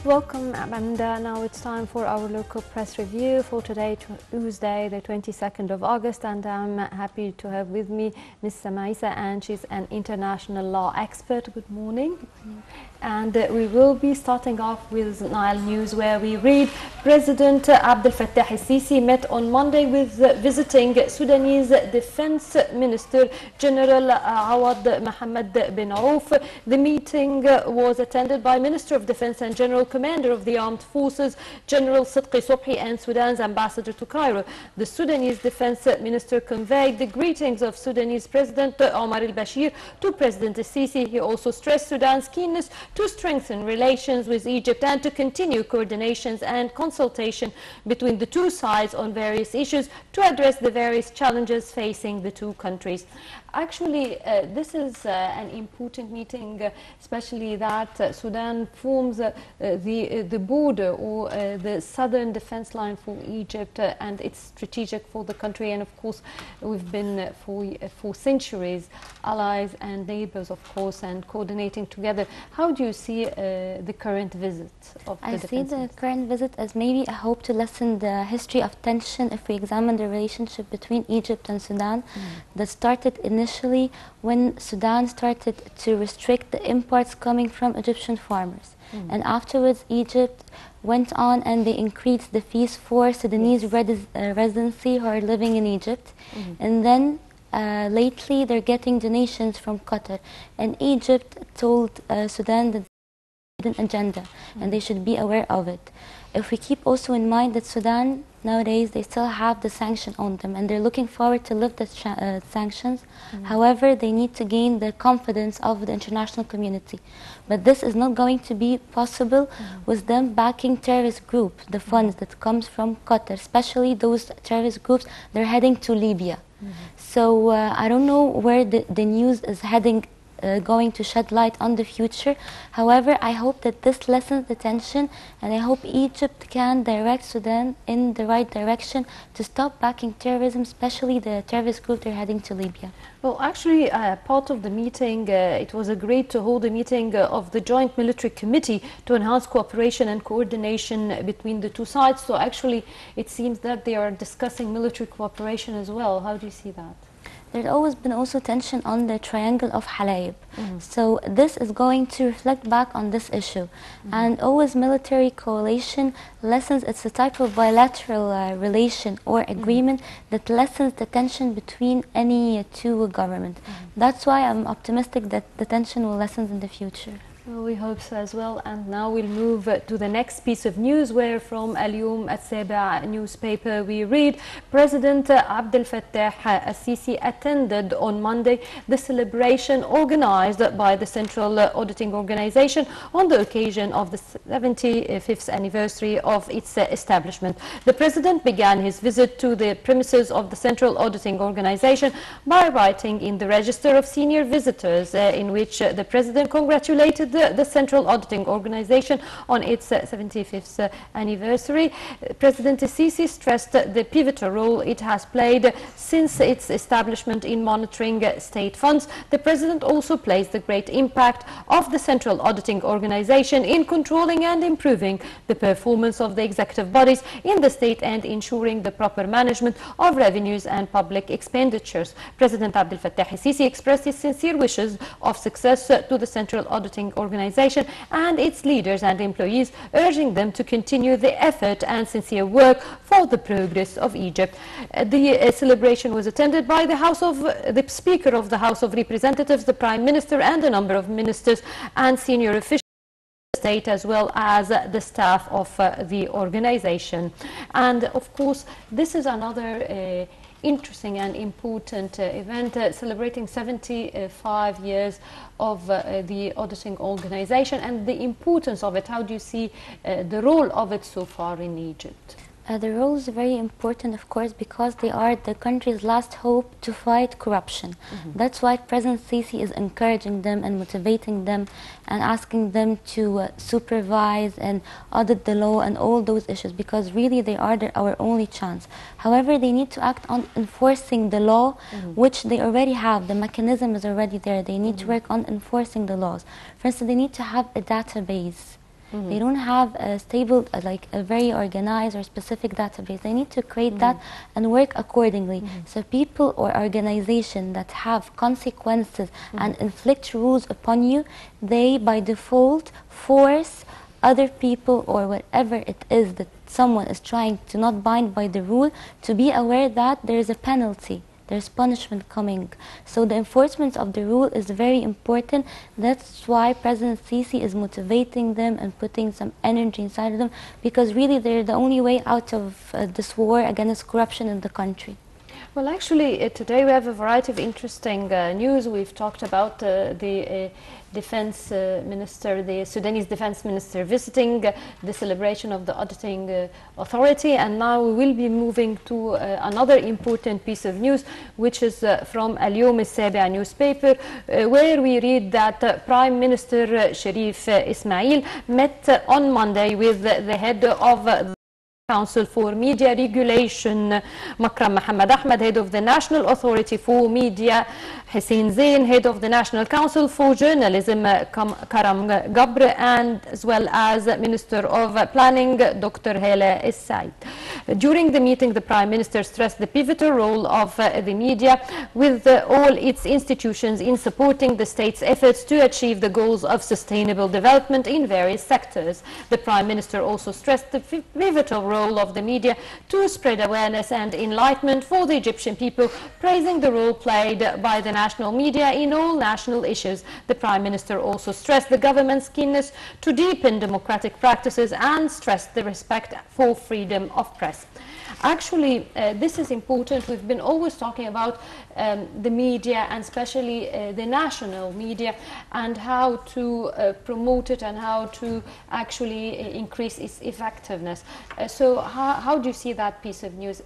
Welcome, and now it's time for our local press review for today, Tuesday, the 22nd of August, and I'm happy to have with me Ms. Eissa, and she's an international law expert. Good morning. And we will be starting off with Nile News, where we read President Abdel Fattah el-Sisi met on Monday with visiting Sudanese Defense Minister General Awad Mohammed bin Auf. The meeting was attended by Minister of Defense and General Commander of the Armed Forces, General Sidqi Sobhi, and Sudan's ambassador to Cairo. The Sudanese Defense Minister conveyed the greetings of Sudanese President Omar al-Bashir to President el-Sisi. He also stressed Sudan's keenness to strengthen relations with Egypt and to continue coordinations and consultation between the two sides on various issues to address the various challenges facing the two countries. Actually, this is an important meeting, especially that Sudan forms the border or the southern defense line for Egypt, and it's strategic for the country. And of course, we've been for centuries allies and neighbors, of course, and coordinating together. How do you see the current visit of the defense? I see the current visit as maybe a hope to lessen the history of tension if we examine the relationship between Egypt and Sudan that started initially when Sudan started to restrict the imports coming from Egyptian farmers. And afterwards, Egypt went on and they increased the fees for Sudanese residency who are living in Egypt. And then lately, they're getting donations from Qatar. And Egypt told Sudan that they had an agenda and they should be aware of it. If we keep also in mind that Sudan nowadays, they still have the sanction on them and they're looking forward to lift the sanctions. However, they need to gain the confidence of the international community. But this is not going to be possible with them backing terrorist groups, the funds that comes from Qatar, especially those terrorist groups, they're heading to Libya. So I don't know where the news is heading, going to shed light on the future. However, I hope that this lessens the tension, and I hope Egypt can direct Sudan in the right direction to stop backing terrorism, especially the terrorist group they're heading to Libya. Well, actually, part of the meeting, it was agreed to hold a meeting of the Joint Military Committee to enhance cooperation and coordination between the two sides. So actually, it seems that they are discussing military cooperation as well. How do you see that? There's always been also tension on the triangle of Halayb. So this is going to reflect back on this issue. And always military coalition lessens, it's a type of bilateral relation or agreement that lessens the tension between any two governments. That's why I'm optimistic that the tension will lessen in the future. Well, we hope so as well. And now we'll move to the next piece of news, where from Al-Yom Al-Saba newspaper we read President Abdel Fattah el-Sisi attended on Monday the celebration organized by the Central Auditing Organization on the occasion of the 75th anniversary of its establishment. The President began his visit to the premises of the Central Auditing Organization by writing in the Register of Senior Visitors, in which the President congratulated the Central Auditing Organization on its 75th anniversary. President el-Sisi stressed the pivotal role it has played since its establishment in monitoring state funds. The President also placed the great impact of the Central Auditing Organization in controlling and improving the performance of the executive bodies in the state and ensuring the proper management of revenues and public expenditures. President Abdel Fattah el-Sisi expressed his sincere wishes of success to the Central Auditing Organization and its leaders and employees, urging them to continue the effort and sincere work for the progress of Egypt. The celebration was attended by the Speaker of the House of Representatives, the Prime Minister, and a number of ministers and senior officials of the state, as well as the staff of the organization. And of course, this is another interesting and important event celebrating 75 years of the auditing organization and the importance of it. How do you see the role of it so far in Egypt? The role is very important, of course, because they are the country's last hope to fight corruption. That's why President Sisi is encouraging them and motivating them and asking them to supervise and audit the law and all those issues, because really they are our only chance. However, they need to act on enforcing the law, which they already have. The mechanism is already there. They need to work on enforcing the laws. For instance, they need to have a database They don't have a stable, like a very organized or specific database. They need to create that and work accordingly. So people or organizations that have consequences and inflict rules upon you, they by default force other people or whatever it is that someone is trying to not bind by the rule to be aware that there is a penalty. There's punishment coming. So the enforcement of the rule is very important. That's why President Sisi is motivating them and putting some energy inside of them, because really they're the only way out of this war against corruption in the country. Well, actually, today we have a variety of interesting news. We've talked about the defense minister, the Sudanese defense minister visiting the celebration of the auditing authority, and now we will be moving to another important piece of news, which is from Al-Yom Al-Sabi' newspaper, where we read that Prime Minister Sharif Ismail met on Monday with the head of Council for Media Regulation, Makram Mohammed Ahmed, head of the National Authority for Media, Hussein Zain, head of the National Council for Journalism, Karam Gabr, and as well as Minister of Planning, Dr. Hala Eissa. During the meeting, the Prime Minister stressed the pivotal role of the media with all its institutions in supporting the state's efforts to achieve the goals of sustainable development in various sectors. The Prime Minister also stressed the pivotal role of the media to spread awareness and enlightenment for the Egyptian people, praising the role played by the national media in all national issues. The Prime Minister also stressed the government's keenness to deepen democratic practices and stressed the respect for freedom of press. Actually, this is important. We've been always talking about the media, and especially the national media, and how to promote it and how to actually increase its effectiveness. So how do you see that piece of news?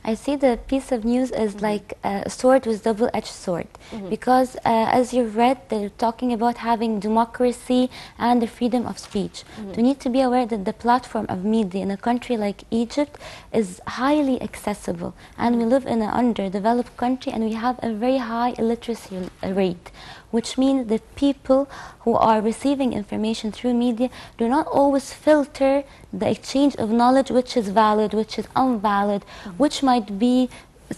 I see the piece of news as like a sword with double-edged sword, because as you read, they're talking about having democracy and the freedom of speech. You need to be aware that the platform of media in a country like Egypt is highly accessible, and we live in an underdeveloped country, and we have a very high illiteracy rate, which means that people who are receiving information through media do not always filter the exchange of knowledge, which is valid, which is invalid, which might be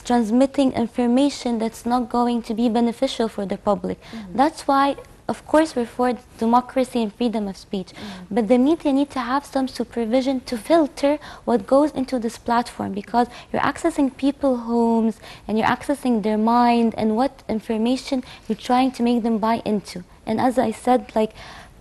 transmitting information that's not going to be beneficial for the public. That's why, of course, we're for democracy and freedom of speech, but the media need to have some supervision to filter what goes into this platform, because you're accessing people's homes and you're accessing their mind and what information you're trying to make them buy into. And as I said, like,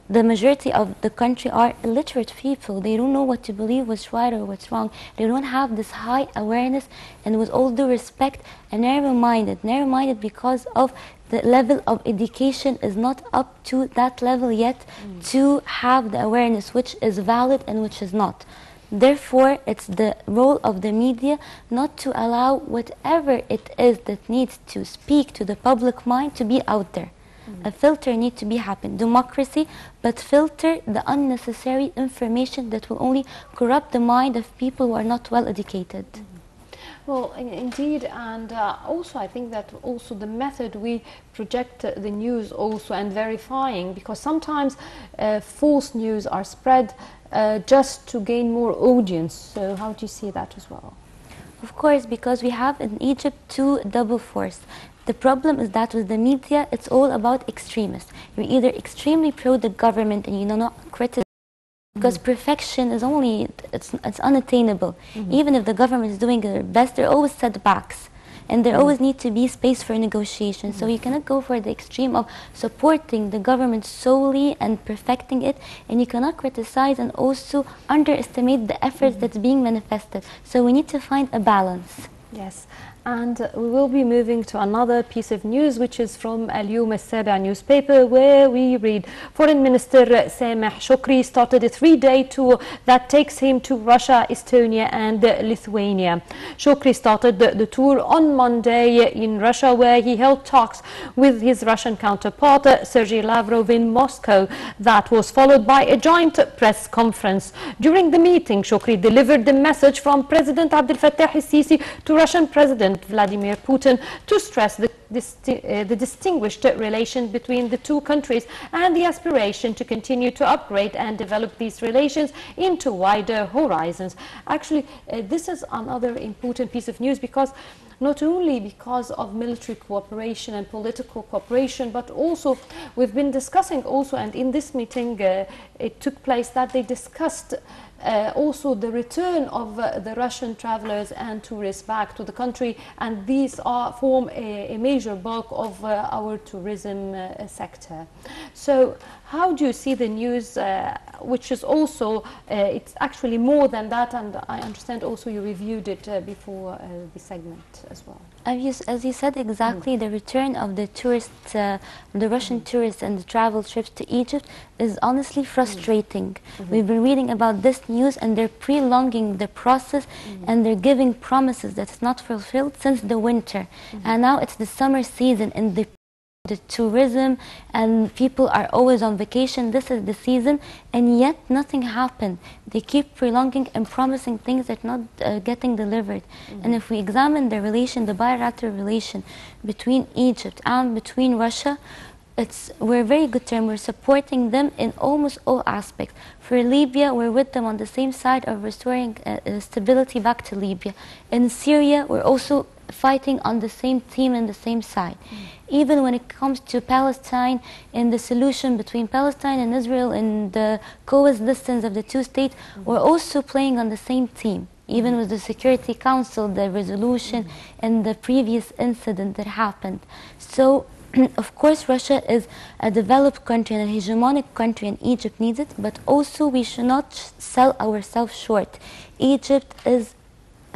the majority of the country are illiterate people. They don't know what to believe, what's right or what's wrong. They don't have this high awareness, and with all due respect, and narrow-minded because of the level of education is not up to that level yet to have the awareness which is valid and which is not. Therefore, it's the role of the media not to allow whatever it is that needs to speak to the public mind to be out there. A filter needs to be happen. Democracy, but filter the unnecessary information that will only corrupt the mind of people who are not well educated. Well, indeed, and also I think that also the method we project the news also, and verifying, because sometimes false news are spread just to gain more audience. So how do you see that as well? Of course, because we have in Egypt two double force. The problem is that with the media, it's all about extremists. You're either extremely pro the government and you do not criticize, because perfection is only, it's unattainable. Even if the government is doing their best, there are always setbacks, and there always need to be space for negotiation. So you cannot go for the extreme of supporting the government solely and perfecting it, and you cannot criticize and also underestimate the efforts that's being manifested. So we need to find a balance. Yes. And we will be moving to another piece of news, which is from Al-Yom Al-Sabi' newspaper, where we read Foreign Minister Sameh Shukri started a 3-day tour that takes him to Russia, Estonia and Lithuania. Shukri started the tour on Monday in Russia, where he held talks with his Russian counterpart Sergei Lavrov in Moscow. That was followed by a joint press conference. During the meeting, Shukri delivered the message from President Abdel Fattah al-Sisi to Russian President President Vladimir Putin to stress the distinguished relation between the two countries and the aspiration to continue to upgrade and develop these relations into wider horizons. Actually, this is another important piece of news, because not only because of military cooperation and political cooperation, but also we've been discussing also, and in this meeting it took place, that they discussed also the return of the Russian travelers and tourists back to the country, and these form a major bulk of our tourism sector. So how do you see the news, which is also, it's actually more than that, and I understand also you reviewed it before the segment as well. As you said exactly, the return of the tourists, the Russian tourists and the travel trips to Egypt is honestly frustrating. We've been reading about this news, and they're prolonging the process, and they're giving promises that's not fulfilled since the winter. And now it's the summer season, and the tourism and people are always on vacation. This is the season, and yet nothing happened. They keep prolonging and promising things that are not getting delivered. And if we examine the relation, the bilateral relation between Egypt and between Russia, we're very good term. We're supporting them in almost all aspects. For Libya, we're with them on the same side of restoring stability back to Libya. In Syria, we're also fighting on the same team and the same side. Even when it comes to Palestine and the solution between Palestine and Israel and the coexistence of the two states, we're also playing on the same team. Even with the Security Council, the resolution and the previous incident that happened. So, of course, Russia is a developed country and a hegemonic country, and Egypt needs it, but also we should not sell ourselves short. Egypt is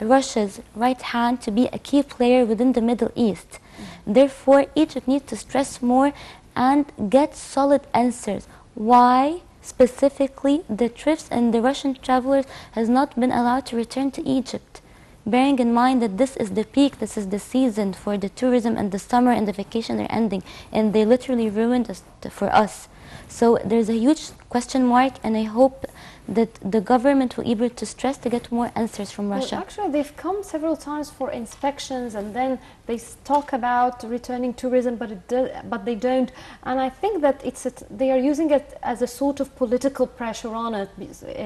Russia's right hand to be a key player within the Middle East. Therefore, Egypt needs to stress more and get solid answers. Why specifically the trips and the Russian travelers has not been allowed to return to Egypt? Bearing in mind that this is the peak, this is the season for the tourism, and the summer and the vacation are ending, and they literally ruined us for us. So there's a huge question mark, and I hope that the government will be able to stress to get more answers from Russia. Well, actually, they've come several times for inspections, and then they talk about returning tourism, but they don't. And I think that they are using it as a sort of political pressure on it,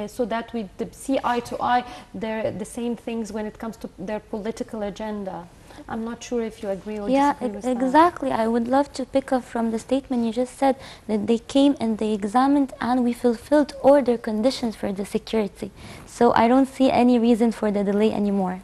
so that we see eye to eye the same things when it comes to their political agenda. I'm not sure if you agree or disagree with that. Exactly. I would love to pick up from the statement you just said, that they came and they examined and we fulfilled all their conditions for the security. So I don't see any reason for the delay anymore.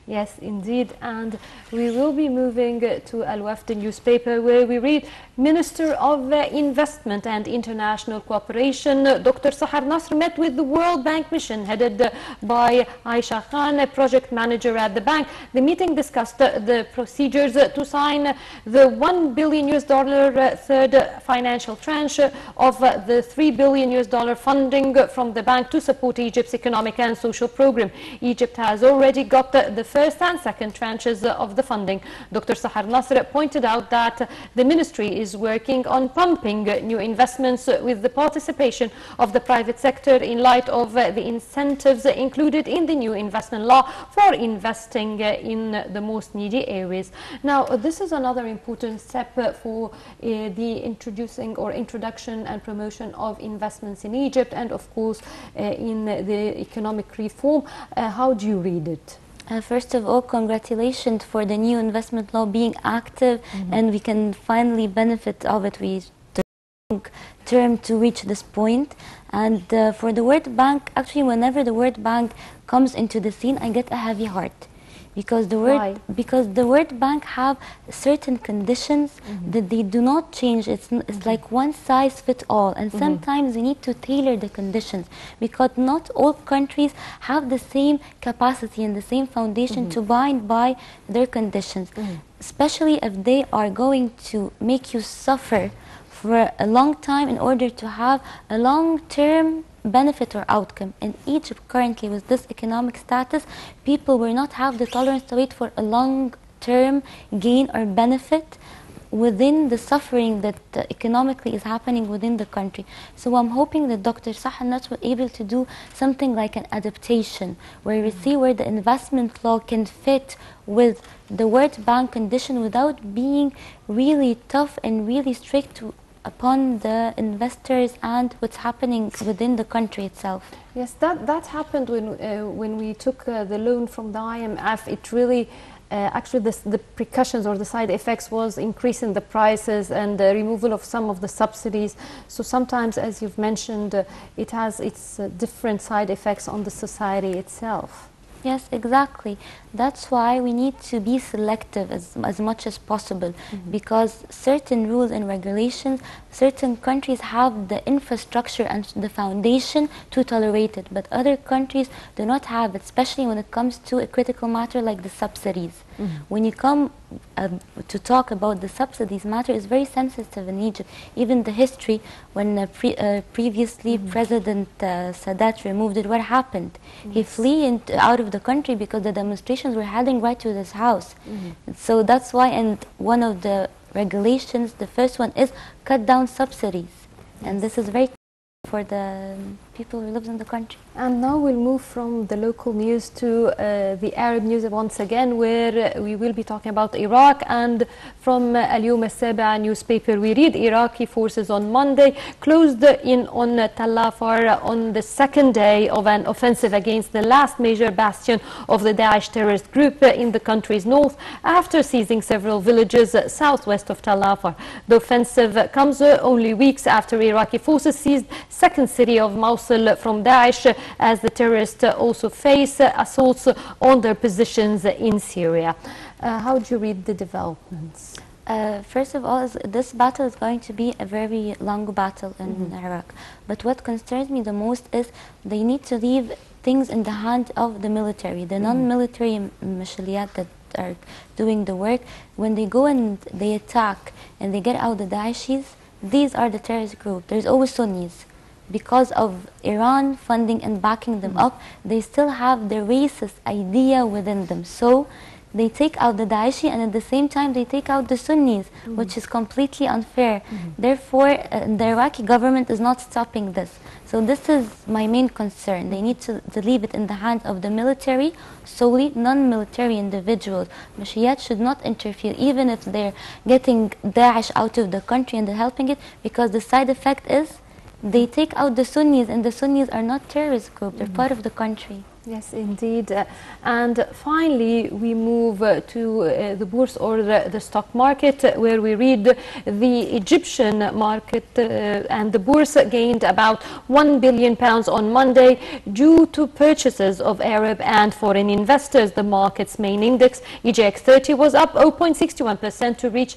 Yes, indeed. And we will be moving to Al-Wafd newspaper, where we read Minister of Investment and International Cooperation, Dr. Sahar Nasr, met with the World Bank mission headed by Eissa Khan, a project manager at the bank. The meeting discussed the procedures to sign the $1 billion third financial tranche of the $3 billion funding from the bank to support Egypt's economic and social program. Egypt has already got the first and second tranches of the funding. Dr. Sahar Nasr pointed out that the ministry is working on pumping new investments with the participation of the private sector in light of the incentives included in the new investment law for investing in the most needy areas. Now, this is another important step for the introduction and promotion of investments in Egypt, and of course in the economic reform. How do you read it? First of all, congratulations for the new investment law being active, and we can finally benefit of it. We took a long term to reach this point. And for the World Bank, actually, whenever the World Bank comes into the scene, I get a heavy heart. Because the World Bank have certain conditions that they do not change. It's like one size fits all, and sometimes we need to tailor the conditions, because not all countries have the same capacity and the same foundation to bind by their conditions, especially if they are going to make you suffer for a long time in order to have a long-term benefit or outcome. In Egypt currently, with this economic status, people will not have the tolerance to wait for a long-term gain or benefit within the suffering that economically is happening within the country. So I'm hoping that Dr. Sahanat will be able to do something like an adaptation, where we see where the investment law can fit with the World Bank condition without being really tough and really strict upon the investors and what's happening within the country itself. Yes, that happened when we took the loan from the IMF. It really, actually, the repercussions or the side effects was increasing the prices and the removal of some of the subsidies. So sometimes, as you've mentioned, it has its different side effects on the society itself. Yes, exactly. That's why we need to be selective as much as possible, because certain rules and regulations, certain countries have the infrastructure and the foundation to tolerate it, but other countries do not have it, especially when it comes to a critical matter like the subsidies. When you come to talk about the subsidies matter, is very sensitive in Egypt. Even the history, when previously President Sadat removed it, what happened? He flee out of the country because the demonstrations were heading right to his house. So that's why, and one of the regulations, the first one is cut down subsidies. And this is very for the people who live in the country. And now we'll move from the local news to the Arab news once again, where we will be talking about Iraq. And from Al-Yawm Al-Saba newspaper, we read Iraqi forces on Monday closed in on Tal Afar on the second day of an offensive against the last major bastion of the Daesh terrorist group in the country's north, after seizing several villages southwest of Tal Afar. The offensive comes only weeks after Iraqi forces seized second city of Mosul from Daesh, as the terrorists also face assaults on their positions in Syria. How do you read the developments? First of all, this battle is going to be a very long battle in Iraq. But what concerns me the most is they need to leave things in the hand of the military, the non-military militias that are doing the work. When they go and they attack and they get out the Daeshis, these are the terrorist group. There's always Sunnis. Because of Iran funding and backing them up, they still have the racist idea within them. So they take out the Daeshi and at the same time they take out the Sunnis, which is completely unfair. Therefore, the Iraqi government is not stopping this. So this is my main concern. They need to leave it in the hands of the military, solely non-military individuals. Mashiyat should not interfere, even if they're getting Daesh out of the country and they're helping it, because the side effect is they take out the Sunnis, and the Sunnis are not terrorist group, they're part of the country. Yes, indeed. And finally, we move to the bourse, or the stock market, where we read the Egyptian market and the bourse gained about £1 billion on Monday due to purchases of Arab and foreign investors. The market's main index, EGX 30, was up 0.61% to reach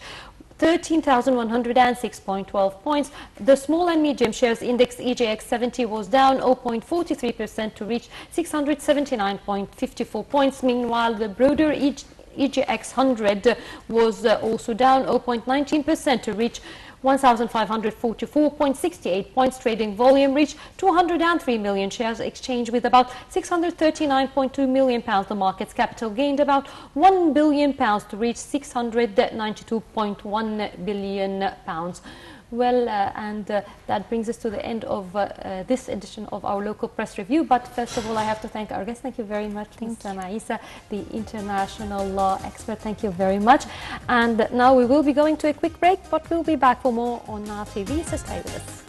13,106.12 points. The small and medium shares index EJX 70 was down 0.43% to reach 679.54 points. Meanwhile, the broader EGX 100 was also down 0.19% to reach 1,544.68 points. Trading volume reached 203 million shares exchanged with about £639.2 million. The market's capital gained about £1 billion to reach £692.1 billion. Well, that brings us to the end of this edition of our local press review. But first of all, I have to thank our guest. Thank you very much, Ms. Eissa, the international law expert. Thank you very much. And now we will be going to a quick break, but we'll be back for more on Nile TV. So stay with us.